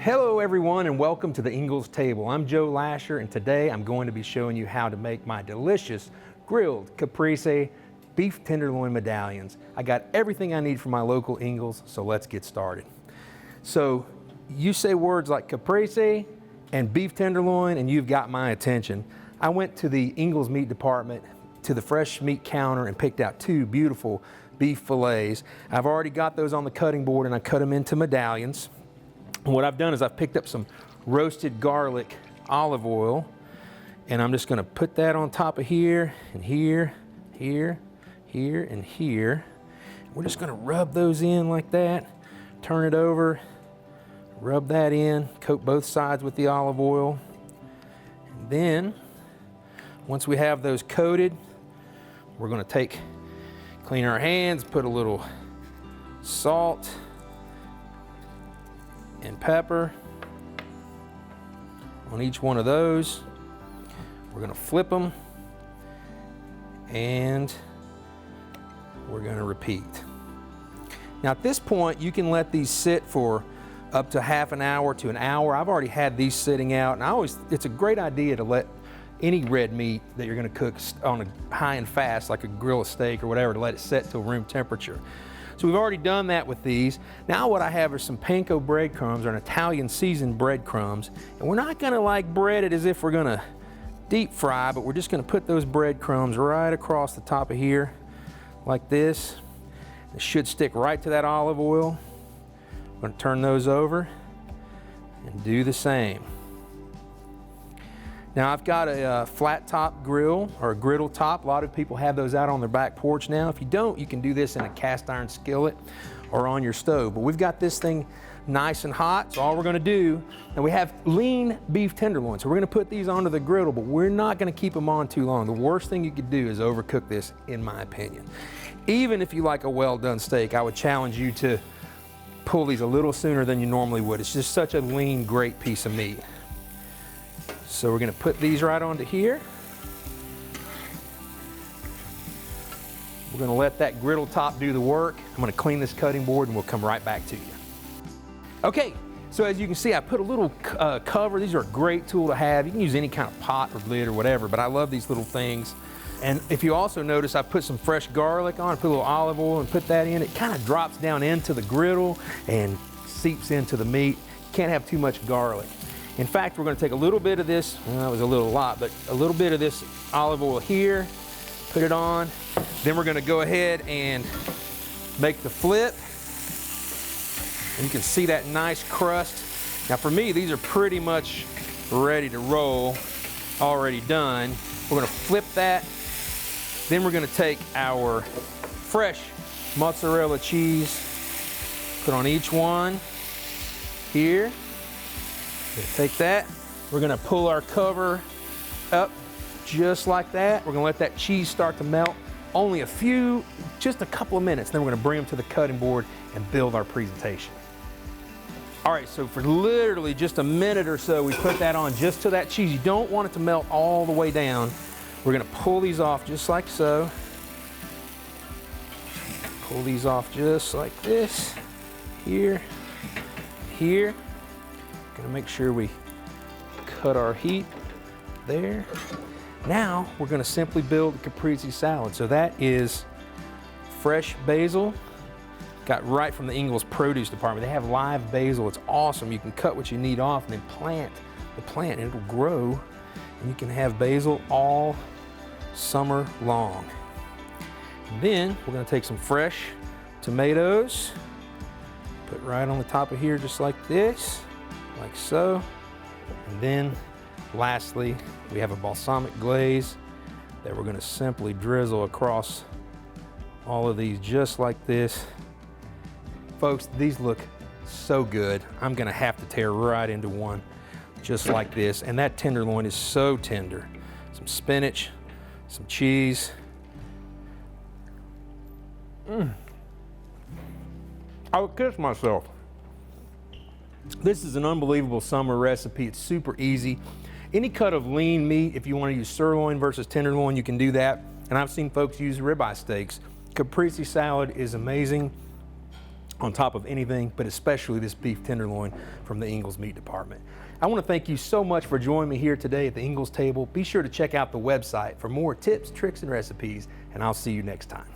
Hello everyone and welcome to the Ingles table. I'm Joe Lasher and today I'm going to be showing you how to make my delicious grilled Caprese beef tenderloin medallions. I got everything I need from my local Ingles, so let's get started. So you say words like Caprese and beef tenderloin and you've got my attention. I went to the Ingles meat department to the fresh meat counter and picked out two beautiful beef fillets. I've already got those on the cutting board and I cut them into medallions. And what I've done is I've picked up some roasted garlic olive oil and I'm just going to put that on top of here and here, here, here, and here. We're just going to rub those in like that, turn it over, rub that in, coat both sides with the olive oil. And then once we have those coated, we're going to clean our hands, put a little salt and pepper on each one of those. We're going to flip them and we're going to repeat. Now at this point you can let these sit for up to half an hour to an hour. I've already had these sitting out, and it's a great idea to let any red meat that you're going to cook on a high and fast, like a grill a steak or whatever, to let it set to room temperature. So we've already done that with these. Now what I have are some panko breadcrumbs, or an Italian seasoned breadcrumbs. And we're not gonna like bread it as if we're gonna deep fry, but we're just gonna put those breadcrumbs right across the top of here, like this. It should stick right to that olive oil. I'm gonna turn those over and do the same. Now I've got a flat top grill, or a griddle top. A lot of people have those out on their back porch now. If you don't, you can do this in a cast iron skillet or on your stove. But we've got this thing nice and hot, so all we're gonna do, and we have lean beef tenderloin, so we're gonna put these onto the griddle, but we're not gonna keep them on too long. The worst thing you could do is overcook this, in my opinion. Even if you like a well done steak, I would challenge you to pull these a little sooner than you normally would. It's just such a lean, great piece of meat. So we're going to put these right onto here. We're going to let that griddle top do the work. I'm going to clean this cutting board and we'll come right back to you. Okay, so as you can see, I put a little cover. These are a great tool to have. You can use any kind of pot or lid or whatever, but I love these little things. And if you also notice, I put some fresh garlic on, put a little olive oil and put that in. It kind of drops down into the griddle and seeps into the meat. You can't have too much garlic. In fact, we're going to take a little bit of this, well, that was a lot, but a little bit of this olive oil here, put it on. Then we're going to go ahead and make the flip. And you can see that nice crust. Now for me, these are pretty much ready to roll, already done. We're going to flip that. Then we're going to take our fresh mozzarella cheese, put on each one here. Take that, we're gonna pull our cover up just like that. We're gonna let that cheese start to melt. Only just a couple of minutes, then we're gonna bring them to the cutting board and build our presentation. All right, so for literally just a minute or so, we put that on just to that cheese. You don't want it to melt all the way down. We're gonna pull these off just like so. Pull these off just like this, here, here. Gonna make sure we cut our heat there. Now we're gonna simply build a caprese salad. So that is fresh basil, got right from the Ingles produce department. They have live basil, it's awesome. You can cut what you need off and then plant the plant and it'll grow. And you can have basil all summer long. And then we're gonna take some fresh tomatoes, put right on the top of here just like this. Like so. And then lastly, we have a balsamic glaze that we're going to simply drizzle across all of these just like this. Folks, these look so good. I'm going to have to tear right into one just like this. And that tenderloin is so tender. Some spinach, some cheese. I would kiss myself. This is an unbelievable summer recipe. It's super easy. Any cut of lean meat, if you want to use sirloin versus tenderloin, you can do that. And I've seen folks use ribeye steaks. Caprese salad is amazing. on top of anything, but especially this beef tenderloin from the Ingles meat department. I want to thank you so much for joining me here today at the Ingles table. Be sure to check out the website for more tips, tricks, and recipes, and I'll see you next time.